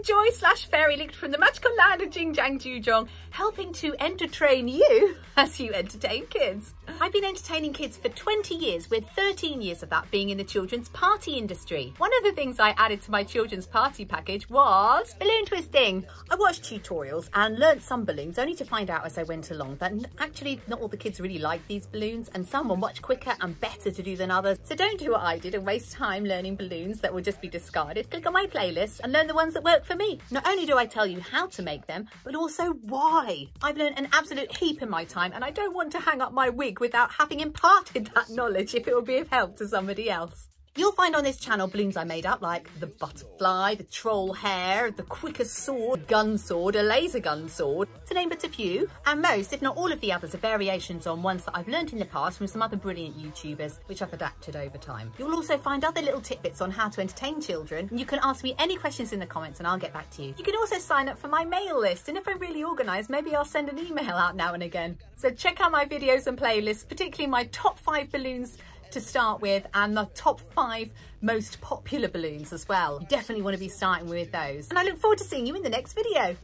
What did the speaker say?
joy/fairy linked from the magical land of JingJangJooJong, helping to entertain you as you entertain kids. I've been entertaining kids for 20 years, with 13 years of that being in the children's party industry. One of the things I added to my children's party package was balloon twisting. I watched tutorials and learnt some balloons, only to find out as I went along that actually not all the kids really like these balloons, and some were much quicker and better to do than others. So don't do what I did and waste time learning balloons that will just be discarded. Click on my playlist and learn the ones that work for me. Not only do I tell you how to make them, but also why. I've learned an absolute heap in my time, and I don't want to hang up my wig without having imparted that knowledge if it will be of help to somebody else. You'll find on this channel balloons I made up, like the butterfly, the troll hair, the quickest sword, gun sword, a laser gun sword, to name but a few. And most, if not all of the others, are variations on ones that I've learned in the past from some other brilliant YouTubers, which I've adapted over time. You'll also find other little tidbits on how to entertain children, and you can ask me any questions in the comments and I'll get back to you. You can also sign up for my mail list, and if I'm really organised, maybe I'll send an email out now and again. So check out my videos and playlists, particularly my top 5 balloons to start with, and the top 5 most popular balloons as well. You definitely want to be starting with those. And I look forward to seeing you in the next video.